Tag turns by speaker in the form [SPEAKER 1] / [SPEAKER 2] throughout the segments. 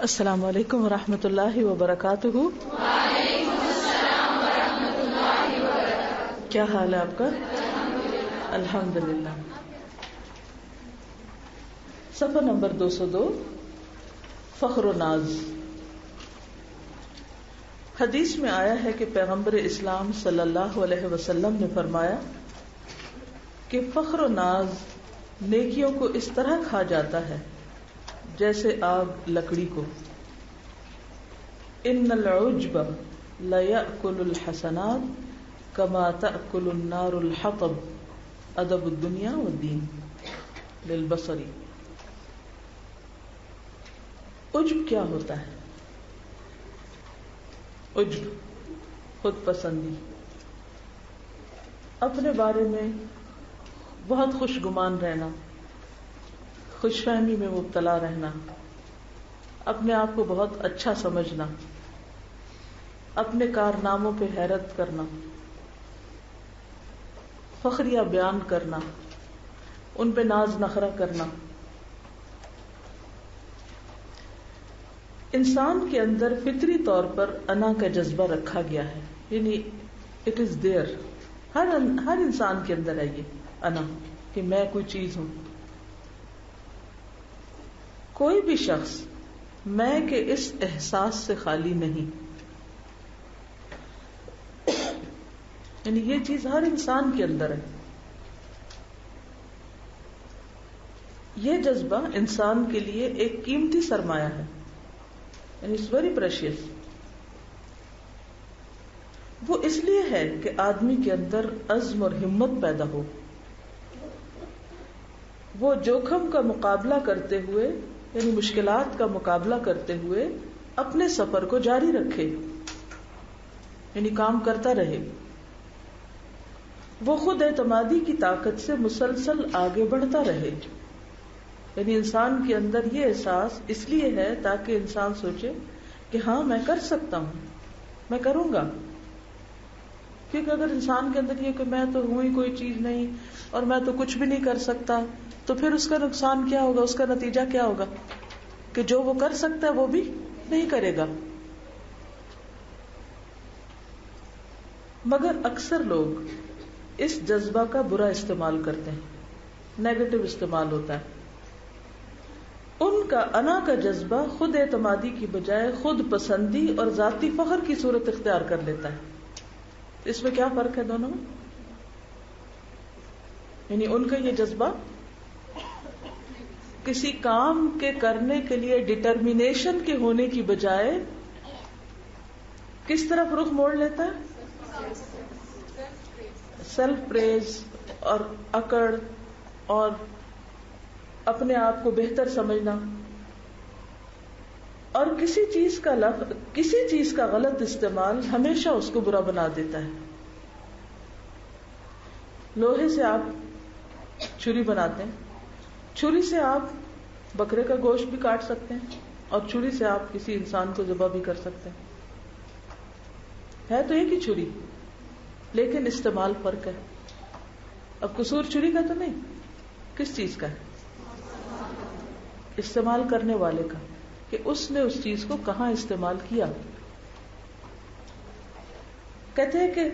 [SPEAKER 1] السلام علیکم ورحمۃ اللہ وبرکاتہ۔
[SPEAKER 2] وعلیکم السلام ورحمۃ اللہ وبرکاتہ۔
[SPEAKER 1] کیا حال ہے آپ کا؟ الحمدللہ۔ صفحہ نمبر 202، فخر و ناز۔ حدیث میں آیا ہے کہ پیغمبر اسلام صلی اللہ علیہ وسلم نے فرمایا کہ فخر و ناز نیکیوں کو اس طرح کھا جاتا ہے جیسے آگ لکڑی کو۔ ان العجب لیأکل الحسنات کما تأکل النار الحطب، ادب الدنیا والدین للبصری۔ عجب کیا ہوتا ہے؟ عجب خود پسندی، اپنے بارے میں بہت خوش گمان رہنا، خوش فہمی میں مبتلا رہنا، اپنے آپ کو بہت اچھا سمجھنا، اپنے کارناموں پہ حیرت کرنا، فخریہ بیان کرنا، ان پہ ناز نخرہ کرنا۔ انسان کے اندر فطری طور پر انا کا جذبہ رکھا گیا ہے، یعنی اٹ از دیئر، ہر انسان کے اندر ہے یہ انا کہ میں کوئی چیز ہوں۔ کوئی بھی شخص میں کے اس احساس سے خالی نہیں، یعنی یہ چیز ہر انسان کے اندر ہے۔ یہ جذبہ انسان کے لیے ایک قیمتی سرمایہ ہے، یعنی اٹس ویری پریشیس۔ وہ اس لیے ہے کہ آدمی کے اندر عزم اور ہمت پیدا ہو، وہ جوخم کا مقابلہ کرتے ہوئے، یعنی مشکلات کا مقابلہ کرتے ہوئے اپنے سفر کو جاری رکھے، یعنی کام کرتا رہے۔ وہ خود اعتمادی کی طاقت سے مسلسل آگے بڑھتا رہے، یعنی انسان کے اندر یہ احساس اس لیے ہے تاکہ انسان سوچے کہ ہاں میں کر سکتا ہوں، میں کروں گا۔ کیونکہ اگر انسان کے اندر یہ کہ میں تو ہوں ہی کوئی چیز نہیں اور میں تو کچھ بھی نہیں کر سکتا، تو پھر اس کا نقصان کیا ہوگا، اس کا نتیجہ کیا ہوگا کہ جو وہ کر سکتا ہے وہ بھی نہیں کرے گا۔ مگر اکثر لوگ اس جذبہ کا برا استعمال کرتے ہیں، نیگیٹو استعمال ہوتا ہے۔ ان کا انا کا جذبہ خود اعتمادی کی بجائے خود پسندی اور ذاتی فخر کی صورت اختیار کر لیتا ہے۔ اس میں کیا فرق ہے دونوں میں؟ یعنی ان کا یہ جذبہ کسی کام کے کرنے کے لیے ڈٹرمینیشن کے ہونے کی بجائے کس طرف رخ موڑ لیتا ہے؟ سیلف پریز اور اکڑ اور اپنے آپ کو بہتر سمجھنا، اور کسی چیز کا غلط استعمال ہمیشہ اس کو برا بنا دیتا ہے۔ لوہے سے آپ چھری بناتے ہیں، چھری سے آپ بکرے کا گوشت بھی کاٹ سکتے ہیں اور چھری سے آپ کسی انسان کو ذبح بھی کر سکتے ہیں۔ ہے تو ایک ہی چھری، لیکن استعمال فرق ہے۔ اب قصور چھری کا تو نہیں، کس چیز کا ہے؟ استعمال کرنے والے کا، کہ اس نے اس چیز کو کہاں استعمال کیا۔ کہتے ہیں کہ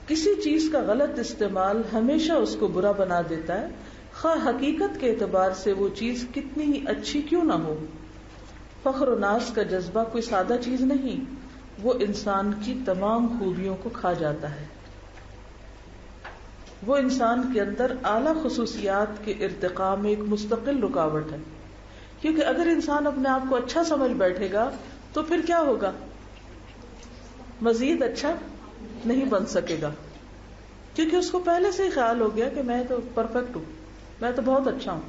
[SPEAKER 1] کسی چیز کا غلط استعمال ہمیشہ اس کو برا بنا دیتا ہے، خواہ حقیقت کے اعتبار سے وہ چیز کتنی ہی اچھی کیوں نہ ہو۔ فخر و ناز کا جذبہ کوئی سادہ چیز نہیں، وہ انسان کی تمام خوبیوں کو کھا جاتا ہے۔ وہ انسان کے اندر اعلیٰ خصوصیات کے ارتقاء میں ایک مستقل رکاوٹ ہے، کیونکہ اگر انسان اپنے آپ کو اچھا سمجھ بیٹھے گا تو پھر کیا ہوگا؟ مزید اچھا نہیں بن سکے گا، کیونکہ اس کو پہلے سے ہی خیال ہو گیا کہ میں تو پرفیکٹ ہوں، میں تو بہت اچھا ہوں،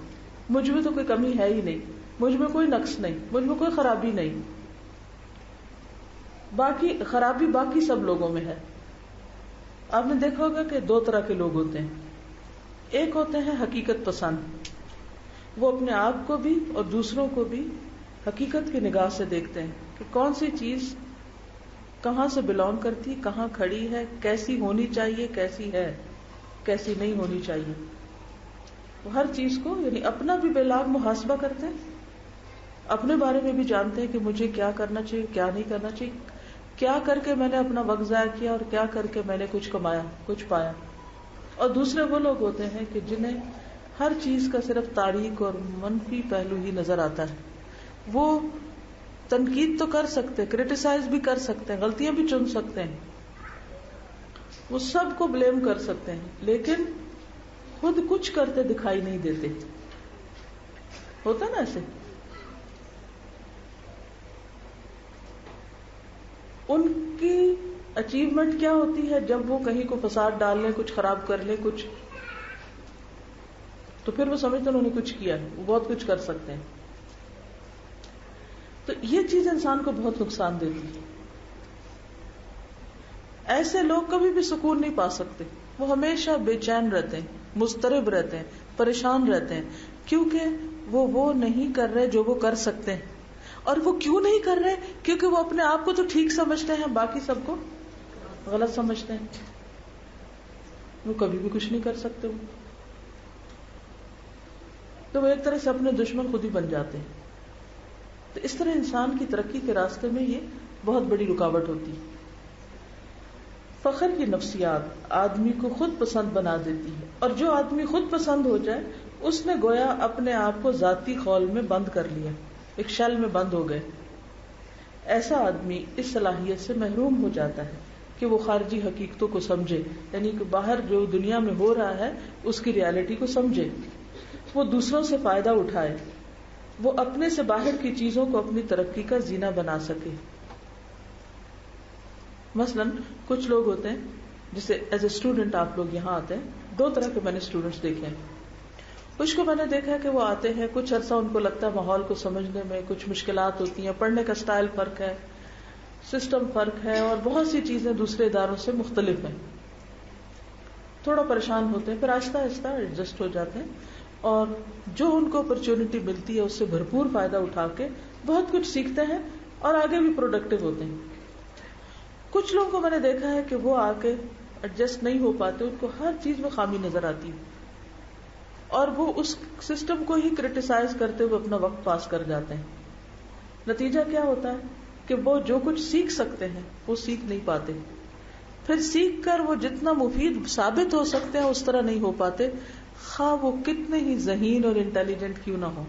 [SPEAKER 1] مجھ میں تو کوئی کمی ہے ہی نہیں، مجھ میں کوئی نقص نہیں، مجھ میں کوئی خرابی نہیں، باقی خرابی باقی سب لوگوں میں ہے۔ آپ نے دیکھا ہوگا کہ دو طرح کے لوگ ہوتے ہیں، ایک ہوتے ہیں حقیقت پسند، وہ اپنے آپ کو بھی اور دوسروں کو بھی حقیقت کی نگاہ سے دیکھتے ہیں کہ کون سی چیز کہاں سے بلونگ کرتی، کہاں کھڑی ہے، کیسی ہونی چاہیے، کیسی ہے، کیسی نہیں ہونی چاہیے۔ وہ ہر چیز کو یعنی اپنا بھی بے لاگ محاسبہ کرتے ہیں اپنے بارے میں بھی جانتے ہیں کہ مجھے کیا کرنا چاہیے، کیا نہیں کرنا چاہیے، کیا کر کے میں نے اپنا وقت ضائع کیا اور کیا کر کے میں نے کچھ کمایا، کچھ پایا. اور دوسرے وہ لوگ ہوتے ہیں کہ جنہیں ہر چیز کا صرف تاریک اور منفی پہلو ہی نظر آتا ہے. وہ تنقید تو کر سکتے ہیں، کرٹیسائز بھی کر سکتے ہیں، غلطیاں بھی چن سکتے ہیں، وہ سب کو بلیم کر سکتے ہیں، لیکن خود کچھ کرتے دکھائی نہیں دیتے. ہوتا نا ایسے. ان کی اچیومنٹ کیا ہوتی ہے؟ جب وہ کہیں کو فساد ڈال لیں، کچھ خراب کر لیں، کچھ، تو پھر وہ سمجھتے ہیں انہوں نے کچھ کیا ہے، وہ بہت کچھ کر سکتے ہیں. تو یہ چیز انسان کو بہت نقصان دیتی ہے. ایسے لوگ کبھی بھی سکون نہیں پا سکتے، وہ ہمیشہ بے چین رہتے ہیں، مضطرب رہتے ہیں، پریشان رہتے ہیں، کیونکہ وہ نہیں کر رہے جو وہ کر سکتے ہیں. اور وہ کیوں نہیں کر رہے؟ کیونکہ وہ اپنے آپ کو تو ٹھیک سمجھتے ہیں، باقی سب کو غلط سمجھتے ہیں. وہ کبھی بھی کچھ نہیں کر سکتے. تو وہ ایک طرح سے اپنے دشمن خود ہی بن جاتے ہیں. تو اس طرح انسان کی ترقی کے راستے میں یہ بہت بڑی رکاوٹ ہوتی ہے. فخر کی نفسیات آدمی کو خود پسند بنا دیتی ہے، اور جو آدمی خود پسند ہو جائے اس نے گویا اپنے آپ کو ذاتی خول میں بند کر لیا، ایک شیل میں بند ہو گئے. ایسا آدمی اس صلاحیت سے محروم ہو جاتا ہے کہ وہ خارجی حقیقتوں کو سمجھے، یعنی کہ باہر جو دنیا میں ہو رہا ہے اس کی ریالٹی کو سمجھے، وہ دوسروں سے فائدہ اٹھائے، وہ اپنے سے باہر کی چیزوں کو اپنی ترقی کا زینہ بنا سکے. مثلا کچھ لوگ ہوتے ہیں، جسے ایز اے اسٹوڈنٹ آپ لوگ یہاں آتے ہیں، دو طرح کے میں نے اسٹوڈنٹس دیکھے ہیں. کچھ کو میں نے دیکھا کہ وہ آتے ہیں، کچھ عرصہ ان کو لگتا ہے ماحول کو سمجھنے میں کچھ مشکلات ہوتی ہیں، پڑھنے کا سٹائل فرق ہے، سسٹم فرق ہے، اور بہت سی چیزیں دوسرے اداروں سے مختلف ہیں. تھوڑا پریشان ہوتے ہیں، پھر آہستہ آہستہ ایڈجسٹ ہو جاتے ہیں، اور جو ان کو اپرچونٹی ملتی ہے اس سے بھرپور فائدہ اٹھا کے بہت کچھ سیکھتے ہیں اور آگے بھی پروڈکٹیو ہوتے ہیں. کچھ لوگوں کو میں نے دیکھا ہے کہ وہ آ کے ایڈجسٹ نہیں ہو پاتے، ان کو ہر چیز میں خامی نظر آتی ہے، اور وہ اس سسٹم کو ہی کرٹیسائز کرتے ہوئے اپنا وقت پاس کر جاتے ہیں. نتیجہ کیا ہوتا ہے کہ وہ جو کچھ سیکھ سکتے ہیں وہ سیکھ نہیں پاتے، پھر سیکھ کر وہ جتنا مفید ثابت ہو سکتے ہیں اس طرح نہیں ہو پاتے، خواہ وہ کتنے ہی ذہین اور انٹیلیجنٹ کیوں نہ ہو.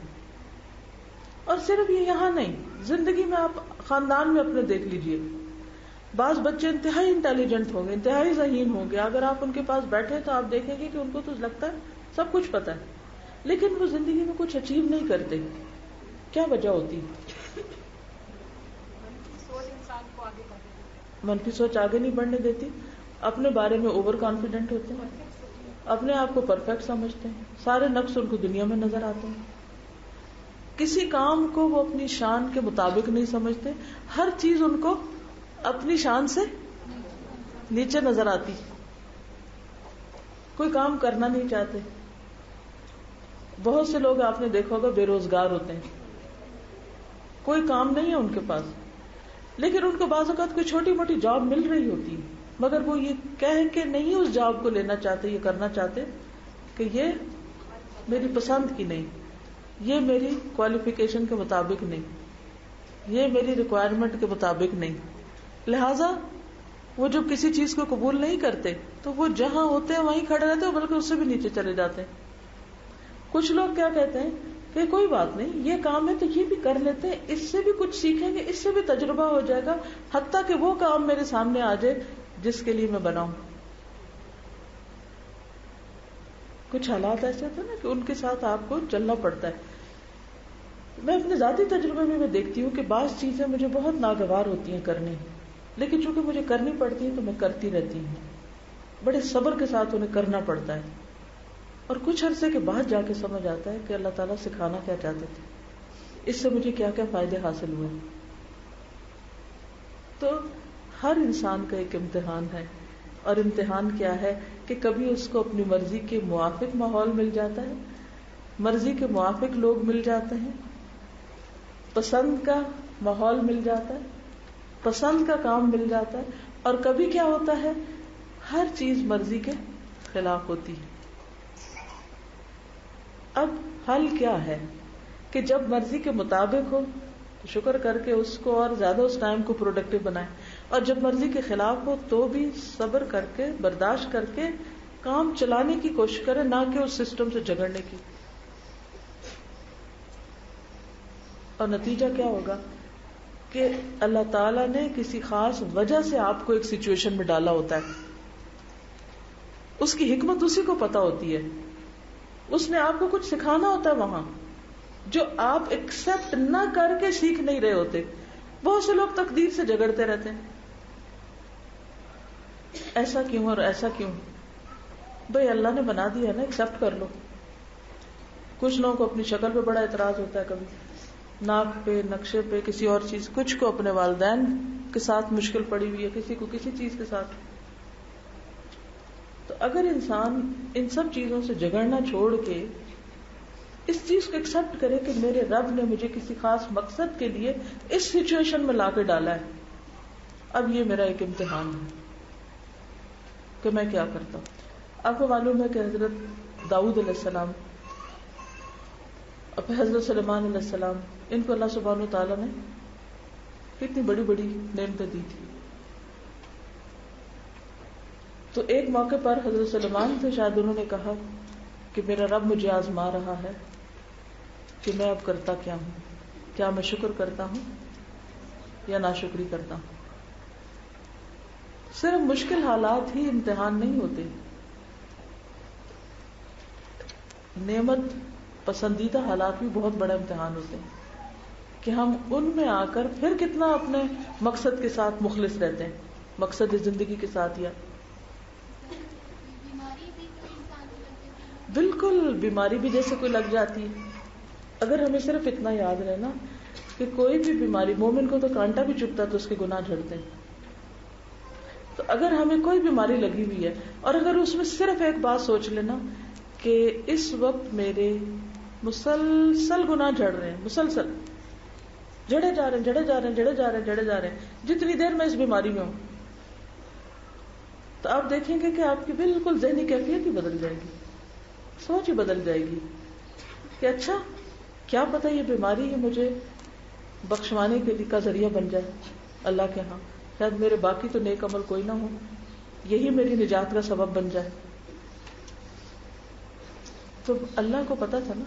[SPEAKER 1] اور صرف یہ یہاں نہیں، زندگی میں آپ خاندان میں اپنے دیکھ لیجئے، بعض بچے انتہائی انٹیلیجنٹ ہوں گے، انتہائی ذہین ہوں گے، اگر آپ ان کے پاس بیٹھے تو آپ دیکھیں گے کہ ان کو تو لگتا ہے سب کچھ پتا ہے، لیکن وہ زندگی میں کچھ اچیو نہیں کرتے. کیا وجہ ہوتی؟ منفی سوچ آگے نہیں بڑھنے دیتی، اپنے بارے میں اوور کانفیڈنٹ ہوتے ہیں، اپنے آپ کو پرفیکٹ سمجھتے ہیں، سارے نقص ان کو دنیا میں نظر آتے ہیں. کسی کام کو وہ اپنی شان کے مطابق نہیں سمجھتے، ہر چیز ان کو اپنی شان سے نیچے نظر آتی، کوئی کام کرنا نہیں چاہتے. بہت سے لوگ آپ نے دیکھا ہوگا بے روزگار ہوتے ہیں، کوئی کام نہیں ہے ان کے پاس، لیکن ان کو بعض اوقات کوئی چھوٹی موٹی جاب مل رہی ہوتی ہے، مگر وہ یہ کہہ کے نہیں اس جاب کو لینا چاہتے، یہ کرنا چاہتے کہ یہ میری پسند کی نہیں، یہ میری کوالیفیکیشن کے مطابق نہیں، یہ میری ریکوائرمنٹ کے مطابق نہیں. لہذا وہ جب کسی چیز کو قبول نہیں کرتے تو وہ جہاں ہوتے ہیں وہیں کھڑے رہتے ہیں، بلکہ اس سے بھی نیچے چلے جاتے ہیں. کچھ لوگ کیا کہتے ہیں کہ کوئی بات نہیں، یہ کام ہے تو یہ بھی کر لیتے ہیں، اس سے بھی کچھ سیکھیں گے، اس سے بھی تجربہ ہو جائے گا، حتیٰ کہ وہ کام میرے سامنے آ جائے جس کے لیے میں بناؤں. کچھ حالات ایسے ہوتے ہیں نا کہ ان کے ساتھ آپ کو چلنا پڑتا ہے. میں اپنے ذاتی تجربے میں دیکھتی ہوں کہ بعض چیزیں مجھے بہت ناگوار ہوتی ہیں کرنے، لیکن چونکہ مجھے کرنی پڑتی ہیں تو میں کرتی رہتی ہوں، بڑے صبر کے ساتھ انہیں کرنا پڑتا ہے. اور کچھ عرصے کے بعد جا کے سمجھ آتا ہے کہ اللہ تعالیٰ سکھانا کیا چاہتے تھے، اس سے مجھے کیا کیا فائدے حاصل ہوئے. تو ہر انسان کا ایک امتحان ہے، اور امتحان کیا ہے کہ کبھی اس کو اپنی مرضی کے موافق ماحول مل جاتا ہے، مرضی کے موافق لوگ مل جاتے ہیں، پسند کا ماحول مل جاتا ہے، پسند کا کام مل جاتا ہے، اور کبھی کیا ہوتا ہے ہر چیز مرضی کے خلاف ہوتی ہے. اب حل کیا ہے کہ جب مرضی کے مطابق ہو تو شکر کر کے اس کو اور زیادہ اس ٹائم کو پروڈکٹیو بنائے، اور جب مرضی کے خلاف ہو تو بھی صبر کر کے برداشت کر کے کام چلانے کی کوشش کرے، نہ کہ اس سسٹم سے جھگڑنے کی. اور نتیجہ کیا ہوگا کہ اللہ تعالیٰ نے کسی خاص وجہ سے آپ کو ایک سچویشن میں ڈالا ہوتا ہے، اس کی حکمت اسی کو پتا ہوتی ہے، اس نے آپ کو کچھ سکھانا ہوتا ہے وہاں جو آپ ایکسپٹ نہ کر کے سیکھ نہیں رہے ہوتے. بہت سے لوگ تقدیر سے جھگڑتے رہتے ہیں، ایسا کیوں اور ایسا کیوں. بھئی اللہ نے بنا دیا ہے نا، ایکسپٹ کر لو. کچھ لوگوں کو اپنی شکل پہ بڑا اعتراض ہوتا ہے، کبھی ناک پہ، نقشے پہ، کسی اور چیز، کچھ کو اپنے والدین کے ساتھ مشکل پڑی ہوئی ہے، کسی کو کسی چیز کے ساتھ. تو اگر انسان ان سب چیزوں سے جھگڑنا چھوڑ کے اس چیز کو ایکسپٹ کرے کہ میرے رب نے مجھے کسی خاص مقصد کے لیے اس سچویشن میں لا کے ڈالا ہے، اب یہ میرا ایک امتحان ہے کہ میں کیا کرتا ہوں. آپ کو معلوم ہے کہ حضرت داؤد علیہ السلام اور حضرت سلیمان علیہ السلام، ان کو اللہ سبحانہ و تعالیٰ نے کتنی بڑی بڑی نعمتیں دی تھی. تو ایک موقع پر حضرت سلیمان سے شاید انہوں نے کہا کہ میرا رب مجھے آزما رہا ہے کہ میں اب کرتا کیا ہوں، کیا میں شکر کرتا ہوں یا ناشکری کرتا ہوں. صرف مشکل حالات ہی امتحان نہیں ہوتے، نعمت پسندیدہ حالات بھی بہت بڑا امتحان ہوتے ہیں کہ ہم ان میں آ کر پھر کتنا اپنے مقصد کے ساتھ مخلص رہتے ہیں، مقصد زندگی کے ساتھ. یا بالکل بیماری بھی جیسے کوئی لگ جاتی ہے. اگر ہمیں صرف اتنا یاد رہے نا کہ کوئی بھی بیماری، مومن کو تو کانٹا بھی چبھتا تو اس کے گناہ جھڑتے ہیں. تو اگر ہمیں کوئی بیماری لگی ہوئی ہے اور اگر اس میں صرف ایک بات سوچ لینا کہ اس وقت میرے مسلسل گناہ جھڑ رہے ہیں، مسلسل جڑے جا رہے ہیں، جڑے جا رہے ہیں، جڑے جا رہے ہیں، جڑے جا رہے ہیں، جتنی دیر میں اس بیماری میں ہوں، تو آپ دیکھیں گے کہ آپ کی بالکل ذہنی کیفیت ہی بدل جائے گی، سوچ ہی بدل جائے گی کہ اچھا کیا پتہ یہ بیماری ہی مجھے بخشوانے کے لیے کا ذریعہ بن جائے اللہ کے ہاں، شاید میرے باقی تو نیک عمل کوئی نہ ہو، یہی میری نجات کا سبب بن جائے. تو اللہ کو پتا تھا نا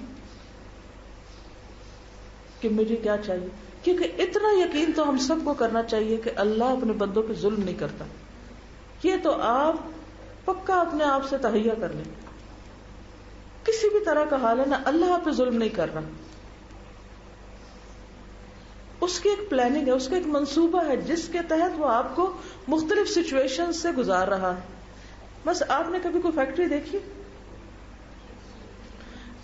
[SPEAKER 1] کہ مجھے کیا چاہیے، کیونکہ اتنا یقین تو ہم سب کو کرنا چاہیے کہ اللہ اپنے بندوں پہ ظلم نہیں کرتا. یہ تو آپ پکا اپنے آپ سے تہیہ کر لیں، کسی بھی طرح کا حال ہے نا، اللہ آپ پہ ظلم نہیں کر رہا. اس کی ایک پلاننگ ہے، اس کا ایک منصوبہ ہے جس کے تحت وہ آپ کو مختلف سچویشن سے گزار رہا ہے. بس آپ نے کبھی کوئی فیکٹری دیکھی؟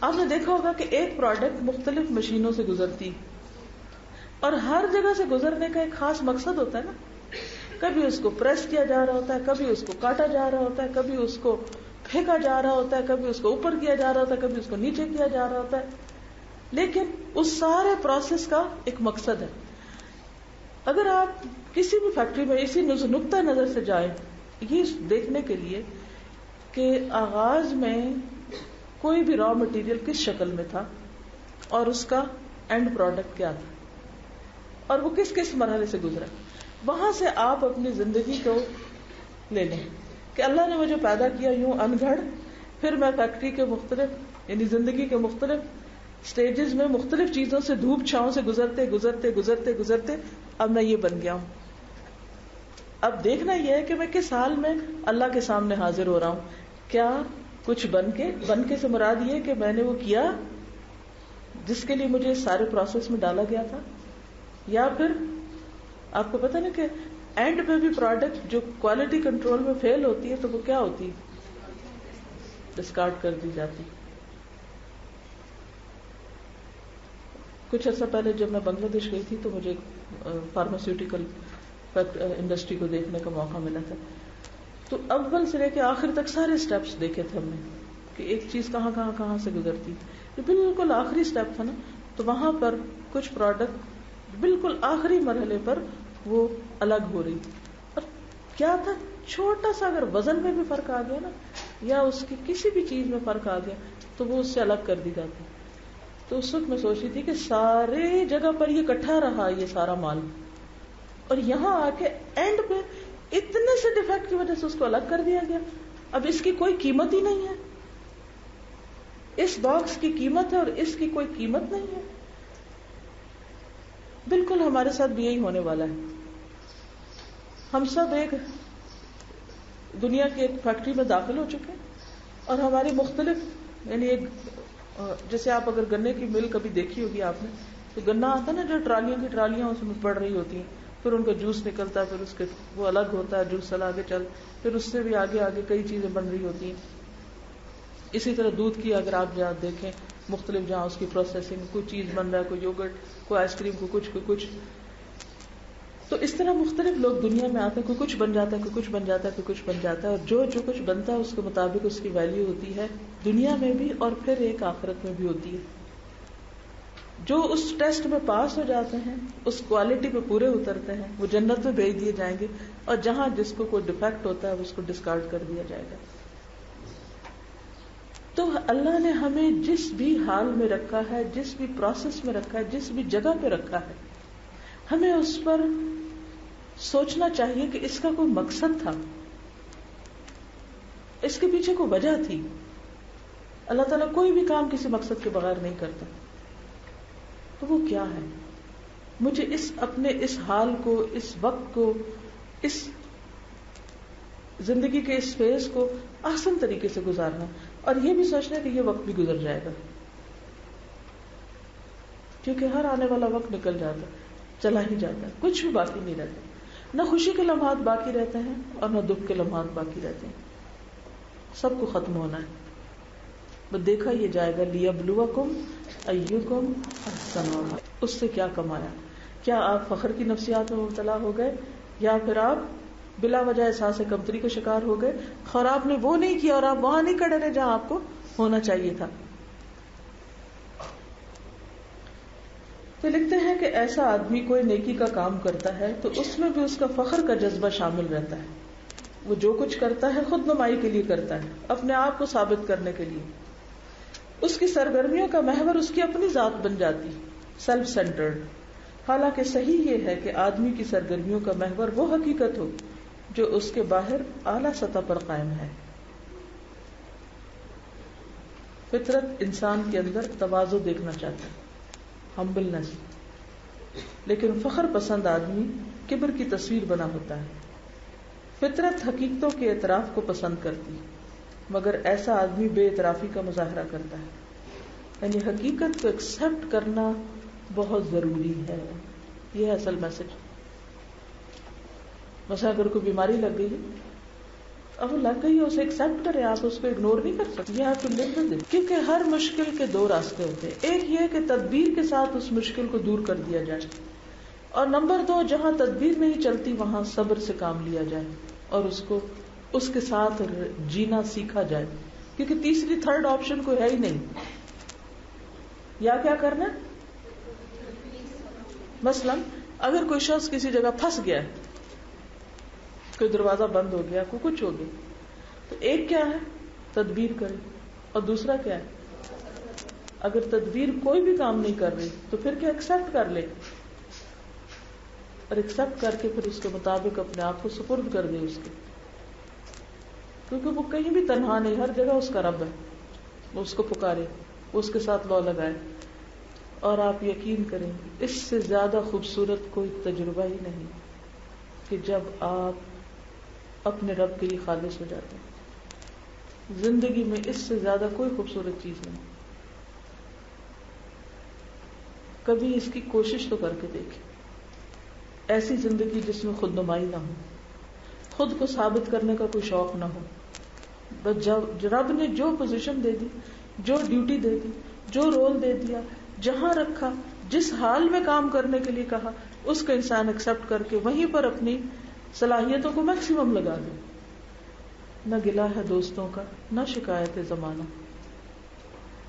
[SPEAKER 1] آپ نے دیکھا ہوگا کہ ایک پروڈکٹ مختلف مشینوں سے گزرتی اور ہر جگہ سے گزرنے کا ایک خاص مقصد ہوتا ہے نا. کبھی اس کو پریس کیا جا رہا ہوتا ہے، کبھی اس کو کاٹا جا رہا ہوتا ہے، کبھی اس کو پھینکا جا رہا ہوتا ہے، کبھی اس کو اوپر کیا جا رہا ہوتا ہے، کبھی اس کو نیچے کیا جا رہا ہوتا ہے. لیکن اس سارے پروسیس کا ایک مقصد ہے. اگر آپ کسی بھی فیکٹری میں اسی نقطہ نظر سے جائیں یہ دیکھنے کے لیے کہ آغاز میں کوئی بھی را مٹیریل کس شکل میں تھا اور اس کا اینڈ پروڈکٹ کیا تھا اور وہ کس کس مرحلے سے گزرا، وہاں سے آپ اپنی زندگی کو لے لیں کہ اللہ نے مجھے پیدا کیا یوں انگھڑ، پھر میں فیکٹری کے مختلف یعنی زندگی کے مختلف سٹیجز میں مختلف چیزوں سے دھوپ چھاؤں سے گزرتے گزرتے گزرتے گزرتے اب میں یہ بن گیا ہوں. اب دیکھنا یہ ہے کہ میں کس حال میں اللہ کے سامنے حاضر ہو رہا ہوں. کیا کچھ بن کے سے مراد یہ کہ میں نے وہ کیا جس کے لیے مجھے اس سارے پروسیس میں ڈالا گیا تھا، یا پھر آپ کو پتہ نا کہ اینڈ پہ بھی پروڈکٹ جو کوالٹی کنٹرول میں فیل ہوتی ہے تو وہ کیا ہوتی، ڈسکارڈ کر دی جاتی. کچھ عرصہ پہلے جب میں بنگلہ دیش گئی تھی تو مجھے فارماسیوٹیکل انڈسٹری کو دیکھنے کا موقع ملا تھا. تو اول سے لے کے آخر تک سارے سٹیپس دیکھے تھے ہم نے کہ ایک چیز کہاں سے گزرتی. یہ بالکل آخری سٹیپ تھا نا، تو وہاں پر کچھ پروڈکٹ بالکل آخری مرحلے پر وہ الگ ہو رہی اور کیا تھا، چھوٹا سا اگر وزن میں بھی فرق آ گیا نا یا اس کی کسی بھی چیز میں فرق آ گیا تو وہ اس سے الگ کر دی جاتی. تو تو اس وقت میں سوچ رہی تھی کہ سارے جگہ پر یہ اکٹھا رہا یہ سارا مال، اور یہاں آ کے اینڈ پہ اتنے سے ڈیفیکٹ کی وجہ سے اس کو الگ کر دیا گیا. اب اس کی کوئی قیمت ہی نہیں ہے. اس باکس کی قیمت ہے اور اس کی کوئی قیمت نہیں ہے. بالکل ہمارے ساتھ بھی یہی ہونے والا ہے. ہم سب ایک دنیا کی ایک فیکٹری میں داخل ہو چکے ہیں اور ہماری مختلف، یعنی ایک جیسے آپ اگر گنے کی مل کبھی دیکھی ہوگی آپ نے، تو گنا آتا ہے نا جو ٹرالیوں کی ٹرالیاں اس میں پڑ رہی ہوتی ہیں، پھر ان کا جوس نکلتا ہے، پھر اس کے وہ الگ ہوتا ہے جوس، چل آگے چل، پھر اس سے بھی آگے آگے کئی چیزیں بن رہی ہوتی ہیں. اسی طرح دودھ کی اگر آپ جہاں دیکھیں مختلف جہاں اس کی پروسیسنگ، کوئی چیز بن رہا ہے، کوئی یوگرٹ، کوئی آئس کریم، کوئی کچھ. تو اس طرح مختلف لوگ دنیا میں آتے ہیں، کوئی کچھ بن جاتا ہے، کوئی کچھ بن جاتا ہے، کوئی کچھ بن جاتا ہے، اور جو کچھ بنتا ہے اس کے مطابق اس کی ویلیو ہوتی ہے دنیا میں بھی اور پھر ایک آخرت میں بھی ہوتی ہے. جو اس ٹیسٹ میں پاس ہو جاتے ہیں، اس کوالٹی پہ پورے اترتے ہیں، وہ جنت میں بھیج دیے جائیں گے، اور جہاں جس کو کوئی ڈیفیکٹ ہوتا ہے اس کو ڈسکارڈ کر دیا جائے گا. تو اللہ نے ہمیں جس بھی حال میں رکھا ہے، جس بھی پروسیس میں رکھا ہے، جس بھی جگہ پہ رکھا ہے، ہمیں اس پر سوچنا چاہیے کہ اس کا کوئی مقصد تھا، اس کے پیچھے کوئی وجہ تھی. اللہ تعالیٰ کوئی بھی کام کسی مقصد کے بغیر نہیں کرتا. تو وہ کیا ہے؟ مجھے اپنے اس حال کو، اس وقت کو، اس زندگی کے اس فیز کو آسان طریقے سے گزارنا، اور یہ بھی سوچنا کہ یہ وقت بھی گزر جائے گا، کیونکہ ہر آنے والا وقت نکل جاتا ہے، چلا ہی جاتا ہے، کچھ بھی باقی نہیں رہتا. نہ خوشی کے لمحات باقی رہتے ہیں اور نہ دکھ کے لمحات باقی رہتے ہیں. سب کو ختم ہونا ہے. بس دیکھا یہ جائے گا لیبلوکم ایکم احسن عملا. اس سے کیا کمایا؟ کیا آپ فخر کی نفسیات میں مبتلا ہو گئے، یا پھر آپ بلا وجہ احساس کمتری کا شکار ہو گئے، اور آپ نے وہ نہیں کیا اور آپ وہاں نہیں کھڑے رہے جہاں آپ کو ہونا چاہیے تھا. تو لکھتے ہیں کہ ایسا آدمی کوئی نیکی کا کام کرتا ہے تو اس میں بھی اس کا فخر کا جذبہ شامل رہتا ہے. وہ جو کچھ کرتا ہے خود نمائی کے لیے کرتا ہے، اپنے آپ کو ثابت کرنے کے لیے. اس کی سرگرمیوں کا محور اس کی اپنی ذات بن جاتی، سیلف سینٹرڈ. حالانکہ صحیح یہ ہے کہ آدمی کی سرگرمیوں کا محور وہ حقیقت ہو جو اس کے باہر اعلیٰ سطح پر قائم ہے. فطرت انسان کے اندر تواضع دیکھنا چاہتا ہے، ہمبلنس، لیکن فخر پسند آدمی کبر کی تصویر بنا ہوتا ہے. فطرت حقیقتوں کے اعتراف کو پسند کرتی، مگر ایسا آدمی بے اعترافی کا مظاہرہ کرتا ہے. یعنی حقیقت کو ایکسپٹ کرنا بہت ضروری ہے. یہ ہے اصل میسج. مثلا اگر کوئی بیماری لگ گئی، اب وہ لگ گئی ہے، اسے ایکسپٹ کریں، آپ اس کو اگنور نہیں کر سکتے. یہ آپ کو کیونکہ ہر مشکل کے دو راستے ہوتے ہیں. ایک یہ کہ تدبیر کے ساتھ اس مشکل کو دور کر دیا جائے، اور نمبر 2 جہاں تدبیر نہیں چلتی وہاں صبر سے کام لیا جائے اور اس کے ساتھ جینا سیکھا جائے. کیونکہ تیسری تھرڈ آپشن کوئی ہے ہی نہیں. یا کیا کرنا؟ مثلا اگر کوئی شخص کسی جگہ پھنس گیا ہے، کوئی دروازہ بند ہو گیا، کوئی کچھ ہو گیا، تو ایک کیا ہے؟ تدبیر کرے، اور دوسرا کیا ہے؟ اگر تدبیر کوئی بھی کام نہیں کر رہی تو پھر کیا؟ ایکسپٹ کر لے، اور ایکسپٹ کر کے پھر اس کے مطابق اپنے آپ کو سپرد کر دے اس کے. کیونکہ وہ کہیں بھی تنہا نہیں، ہر جگہ اس کا رب ہے. وہ اس کو پکارے، وہ اس کے ساتھ لو لگائے. اور آپ یقین کریں اس سے زیادہ خوبصورت کوئی تجربہ ہی نہیں کہ جب آپ اپنے رب کے لیے خالص ہو جاتے ہیں. زندگی میں اس سے زیادہ کوئی خوبصورت چیز نہیں. کبھی اس کی کوشش تو کر کے دیکھیں. ایسی زندگی جس میں خود نمائی نہ ہو، خود کو ثابت کرنے کا کوئی شوق نہ ہو. بس جب رب نے جو پوزیشن دے دی، جو ڈیوٹی دے دی، جو رول دے دیا، جہاں رکھا، جس حال میں کام کرنے کے لیے کہا، اس کو انسان ایکسپٹ کر کے وہیں پر اپنی صلاحیتوں کو میکسیمم لگا دے. نہ گلہ ہے دوستوں کا، نہ شکایت ہے زمانہ.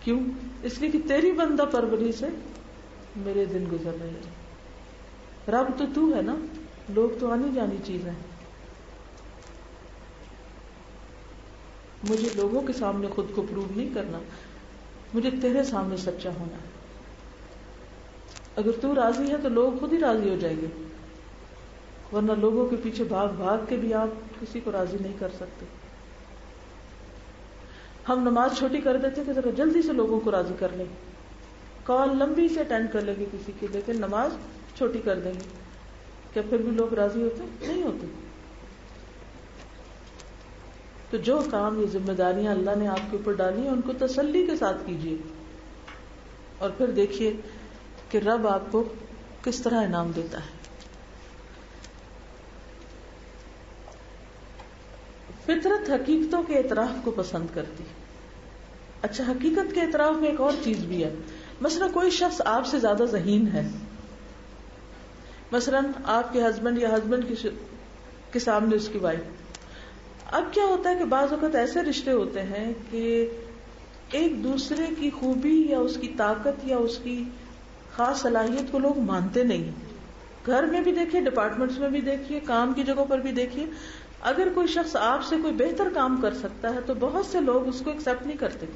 [SPEAKER 1] کیوں؟ اس لیے کہ تیری بندہ پروری سے میرے دن گزر رہے ہیں. رب تو ہے نا، لوگ تو آنی جانی چیز ہیں. مجھے لوگوں کے سامنے خود کو پروو نہیں کرنا، مجھے تیرے سامنے سچا ہونا ہے. اگر تو راضی ہے تو لوگ خود ہی راضی ہو جائیں گے، ورنہ لوگوں کے پیچھے بھاگ بھاگ کے بھی آپ کسی کو راضی نہیں کر سکتے. ہم نماز چھوٹی کر دیتے کہ ذرا جلدی سے لوگوں کو راضی کر لیں، کال لمبی سے اٹینڈ کر لیں گے کسی کی، لیکن نماز چھوٹی کر دیں گے. کیا پھر بھی لوگ راضی ہوتے؟ نہیں ہوتے. تو جو کام، یہ ذمہ داریاں اللہ نے آپ کے اوپر ڈالی ہیں ان کو تسلی کے ساتھ کیجیے، اور پھر دیکھیے کہ رب آپ کو کس طرح انعام دیتا ہے. فطرت حقیقتوں کے اعتراف کو پسند کرتی. اچھا، حقیقت کے اعتراف میں ایک اور چیز بھی ہے. مثلا کوئی شخص آپ سے زیادہ ذہین ہے، مثلا آپ کے ہسبینڈ یا ہسبینڈ کے سامنے اس کی وائف. اب کیا ہوتا ہے کہ بعض اوقات ایسے رشتے ہوتے ہیں کہ ایک دوسرے کی خوبی یا اس کی طاقت یا اس کی خاص صلاحیت کو لوگ مانتے نہیں. گھر میں بھی دیکھیے، ڈپارٹمنٹس میں بھی دیکھیے، کام کی جگہوں پر بھی دیکھیے. اگر کوئی شخص آپ سے کوئی بہتر کام کر سکتا ہے تو بہت سے لوگ اس کو ایکسپٹ نہیں کرتے،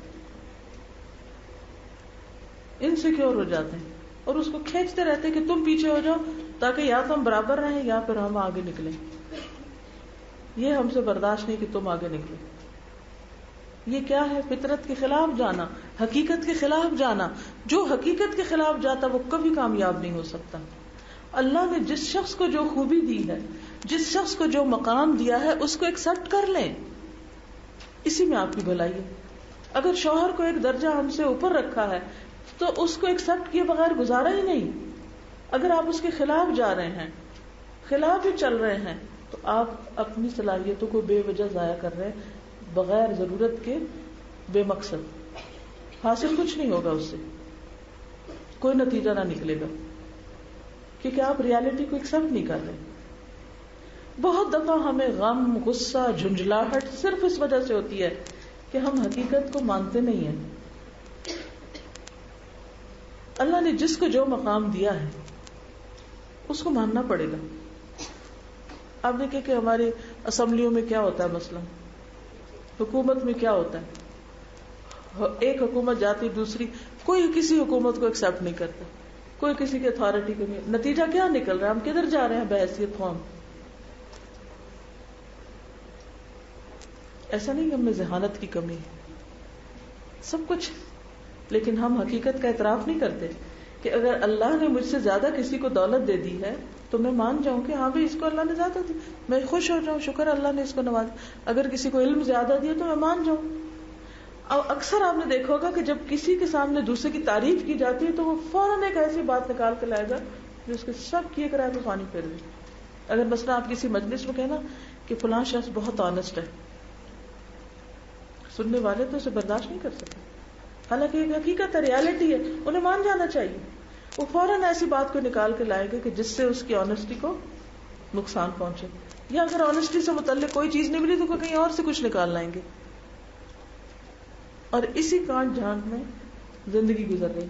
[SPEAKER 1] انسیکیور ہو جاتے ہیں اور اس کو کھینچتے رہتے کہ تم پیچھے ہو جاؤ تاکہ یا تو ہم برابر رہیں یا پھر ہم آگے نکلیں. یہ ہم سے برداشت نہیں کہ تم آگے نکلے. یہ کیا ہے؟ فطرت کے خلاف جانا، حقیقت کے خلاف جانا. جو حقیقت کے خلاف جاتا وہ کبھی کامیاب نہیں ہو سکتا. اللہ نے جس شخص کو جو خوبی دی ہے، جس شخص کو جو مقام دیا ہے، اس کو ایکسپٹ کر لیں. اسی میں آپ کی بھلائی ہے. اگر شوہر کو ایک درجہ ہم سے اوپر رکھا ہے تو اس کو ایکسپٹ کیے بغیر گزارا ہی نہیں. اگر آپ اس کے خلاف جا رہے ہیں، خلاف ہی چل رہے ہیں، تو آپ اپنی صلاحیتوں کو بے وجہ ضائع کر رہے ہیں، بغیر ضرورت کے، بے مقصد. حاصل کچھ نہیں ہوگا، اس سے کوئی نتیجہ نہ نکلے گا، کیونکہ آپ ریالٹی کو ایکسپٹ نہیں کر رہے. بہت دفعہ ہمیں غم، غصہ، جھنجھلاہٹ صرف اس وجہ سے ہوتی ہے کہ ہم حقیقت کو مانتے نہیں ہیں. اللہ نے جس کو جو مقام دیا ہے اس کو ماننا پڑے گا. آپ دیکھیں کہ ہماری اسمبلیوں میں کیا ہوتا ہے، مثلا حکومت میں کیا ہوتا ہے. ایک حکومت جاتی، دوسری، کوئی کسی حکومت کو ایکسپٹ نہیں کرتا، کوئی کسی کی اتھارٹی کو نہیں. نتیجہ کیا نکل رہا ہے؟ ہم کدھر جا رہے ہیں بحیثیت قوم؟ ایسا نہیں کہ ہم میں ذہانت کی کمی ہے، سب کچھ، لیکن ہم حقیقت کا اعتراف نہیں کرتے کہ اگر اللہ نے مجھ سے زیادہ کسی کو دولت دے دی ہے تو میں مان جاؤں کہ ہاں بھائی اس کو اللہ نے زیادہ دی، میں خوش ہو جاؤں، شکر اللہ نے اس کو نوازا. اگر کسی کو علم زیادہ دیا تو میں مان جاؤں. اور اکثر آپ نے دیکھا ہوگا کہ جب کسی کے سامنے دوسرے کی تعریف کی جاتی ہے تو وہ فوراً ایک ایسی بات نکال کے لائے گا جو اس کے سب کیے کرائے پہ پانی پھیر دے. اگر مثلا آپ کسی مجلس میں کہنا کہ فلاں شخص بہت آنےسٹ ہے، سننے والے تو اسے برداشت نہیں کر سکتے، حالانکہ ایک حقیقت ہے، ریالٹی ہے، انہیں مان جانا چاہیے. وہ فوراً ایسی بات کو نکال کے لائے گا کہ جس سے اس کی آنےسٹی کو نقصان پہنچے، یا اگر آنےسٹی سے متعلق کوئی چیز نہیں ملی تو کہیں اور سے کچھ نکال لائیں گے. اور اسی کانٹ جھانٹ میں زندگی گزر رہی.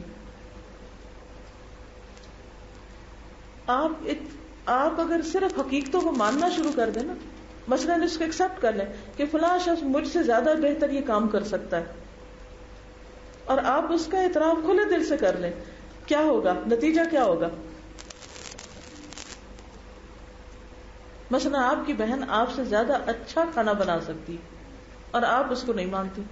[SPEAKER 1] آپ اگر صرف حقیقتوں کو ماننا شروع کر دیں نا، مثلا اس کو ایکسپٹ کر لیں کہ فلاں شخص مجھ سے زیادہ بہتر یہ کام کر سکتا ہے، اور آپ اس کا اعتراف کھلے دل سے کر لیں، کیا ہوگا؟ نتیجہ کیا ہوگا؟ مثلا آپ کی بہن آپ سے زیادہ اچھا کھانا بنا سکتی اور آپ اس کو نہیں مانتی.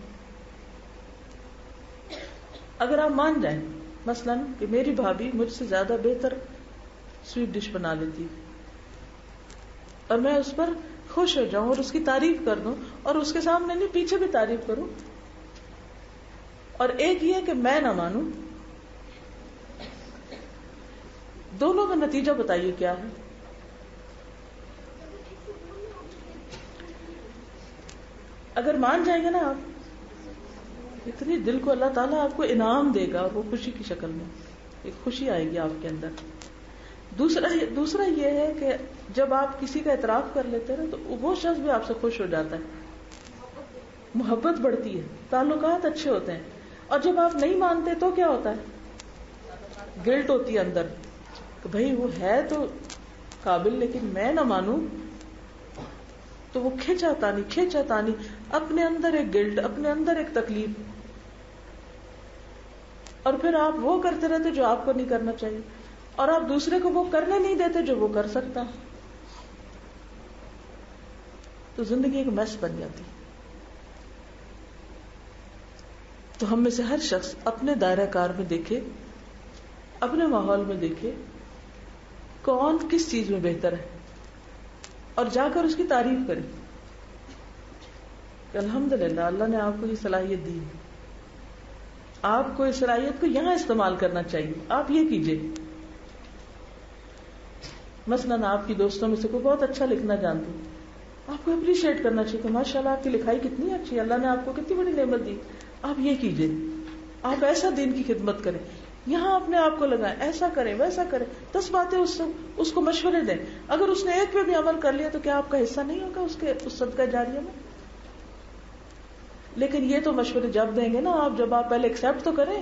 [SPEAKER 1] اگر آپ مان جائیں مثلا کہ میری بھابھی مجھ سے زیادہ بہتر سویٹ ڈش بنا لیتی اور میں اس پر خوش ہو جاؤں اور اس کی تعریف کر دوں، اور اس کے سامنے نہیں پیچھے بھی تعریف کروں، اور ایک یہ کہ میں نہ مانوں، دونوں کا نتیجہ بتائیے کیا ہے؟ اگر مان جائیں گے نا آپ، اتنی دل کو اللہ تعالیٰ آپ کو انعام دے گا، وہ خوشی کی شکل میں ایک خوشی آئے گی آپ کے اندر. دوسرا یہ ہے کہ جب آپ کسی کا اعتراف کر لیتے ہیں نا تو وہ شخص بھی آپ سے خوش ہو جاتا ہے، محبت بڑھتی ہے، تعلقات اچھے ہوتے ہیں. اور جب آپ نہیں مانتے تو کیا ہوتا ہے؟ گلٹ ہوتی ہے اندر کہ بھائی وہ ہے تو قابل، لیکن میں نہ مانوں تو وہ کھینچا تانی، اپنے اندر ایک گلٹ، اپنے اندر ایک تکلیف، اور پھر آپ وہ کرتے رہتے جو آپ کو نہیں کرنا چاہیے. اور آپ دوسرے کو وہ کرنے نہیں دیتے جو وہ کر سکتا، تو زندگی ایک میس بن جاتی. تو ہم میں سے ہر شخص اپنے دائرہ کار میں دیکھے، اپنے ماحول میں دیکھے کون کس چیز میں بہتر ہے، اور جا کر اس کی تعریف کرے کہ الحمدللہ اللہ نے آپ کو یہ صلاحیت دی ہے، آپ کو اس صلاحیت کو یہاں استعمال کرنا چاہیے، آپ یہ کیجئے. مثلاً آپ کی دوستوں میں سے کوئی بہت اچھا لکھنا جانتی، آپ کو اپریشیٹ کرنا چاہیے کہ ماشاءاللہ آپ کی لکھائی کتنی اچھی ہے، اللہ نے آپ کو کتنی بڑی نعمت دی، آپ یہ کیجئے، آپ ایسا دین کی خدمت کریں، یہاں اپنے آپ کو لگائیں، ایسا کریں ویسا کریں، 10 باتیں اس کو مشورے دیں. اگر اس نے ایک پہ بھی عمل کر لیا تو کیا آپ کا حصہ نہیں ہوگا اس صدقہ جاریہ میں؟ لیکن یہ تو مشورے جب دیں گے نا آپ، جب آپ پہلے ایکسپٹ تو کریں،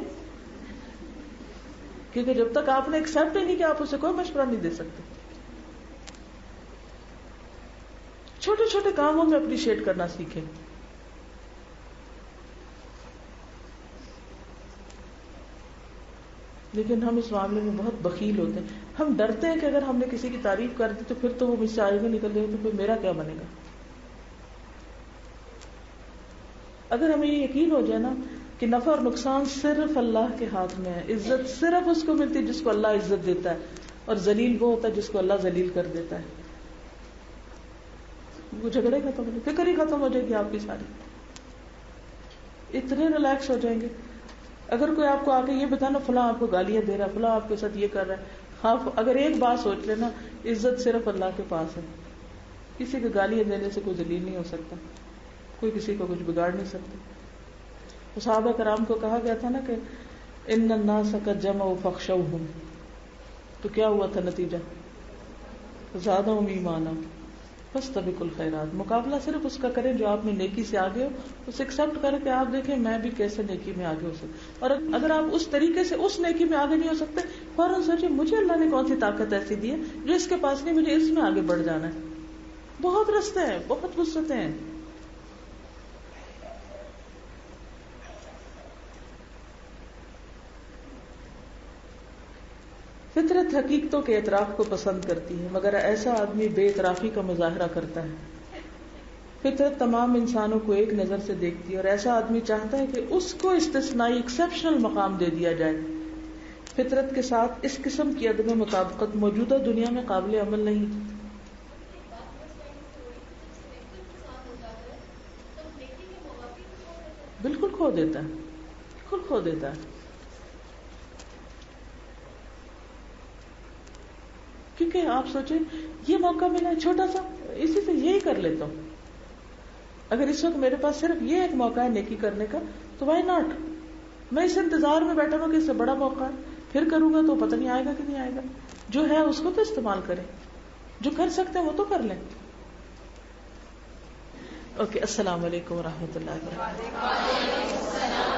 [SPEAKER 1] کیونکہ جب تک آپ نے ایکسپٹ ہی نہیں کیا آپ اسے کوئی مشورہ نہیں دے سکتے. چھوٹے چھوٹے کاموں میں اپریشیٹ کرنا سیکھیں. لیکن ہم اس معاملے میں بہت بخیل ہوتے ہیں. ہم ڈرتے ہیں کہ اگر ہم نے کسی کی تعریف کر دی تو پھر تو وہ مجھ سے آگے نکل جائے تو پھر میرا کیا بنے گا. اگر ہمیں یہ یقین ہو جائے نا کہ نفع اور نقصان صرف اللہ کے ہاتھ میں ہے، عزت صرف اس کو ملتی ہے جس کو اللہ عزت دیتا ہے، اور ذلیل وہ ہوتا ہے جس کو اللہ ذلیل کر دیتا ہے، وہ جھگڑے ختم ہو جائے، فکر ہی ختم ہو جائے گی آپ کی ساری. اتنے ریلیکس ہو جائیں گے. اگر کوئی آپ کو آ کے یہ بتانا فلاں آپ کو گالیاں دے رہا ہے، فلاں آپ کے ساتھ یہ کر رہا ہے، آپ اگر ایک بات سوچ لینا، عزت صرف اللہ کے پاس ہے. کسی کو گالیاں دینے سے کوئی ذلیل نہیں ہو سکتا، کوئی کسی کو کچھ بگاڑ نہیں سکتا. صحابہ کرام کو کہا گیا تھا نا کہ ان الناس قد جمعوا فاخشوهم، تو کیا ہوا تھا نتیجہ؟ زادهم ایمانا فاستبقوا الخیرات. مقابلہ صرف اس کا کریں جو آپ میں نیکی سے آگے ہو، اسے ایکسپٹ کر کے آپ دیکھیں میں بھی کیسے نیکی میں آگے ہو سکتا. اور اگر آپ اس طریقے سے اس نیکی میں آگے نہیں ہو سکتے، فوراً سوچیں مجھے اللہ نے کون سی طاقت ایسی دی ہے جو اس کے پاس نہیں، مجھے اس میں آگے بڑھ جانا ہے. بہت رستے ہیں، بہت وسعتیں ہیں. فطرت حقیقتوں کے اعتراف کو پسند کرتی ہے، مگر ایسا آدمی بے اعترافی کا مظاہرہ کرتا ہے. فطرت تمام انسانوں کو ایک نظر سے دیکھتی ہے، اور ایسا آدمی چاہتا ہے کہ اس کو استثنائی ایکسیپشنل مقام دے دیا جائے. فطرت کے ساتھ اس قسم کی عدم مطابقت موجودہ دنیا میں قابل عمل نہیں. بالکل کھو دیتا ہے، بالکل کھو دیتا ہے. کیونکہ آپ سوچیں یہ موقع ملا ہے چھوٹا سا، اسی سے یہی کر لیتا ہوں. اگر اس وقت میرے پاس صرف یہ ایک موقع ہے نیکی کرنے کا تو وائی ناٹ. میں اس انتظار میں بیٹھا ہوں کہ اس سے بڑا موقع ہے، پھر کروں گا تو پتہ نہیں آئے گا کہ نہیں آئے گا. جو ہے اس کو تو استعمال کریں، جو کر سکتے ہیں وہ تو کر لیں. اوکے، السلام علیکم ورحمۃ اللہ وبرکاتہ.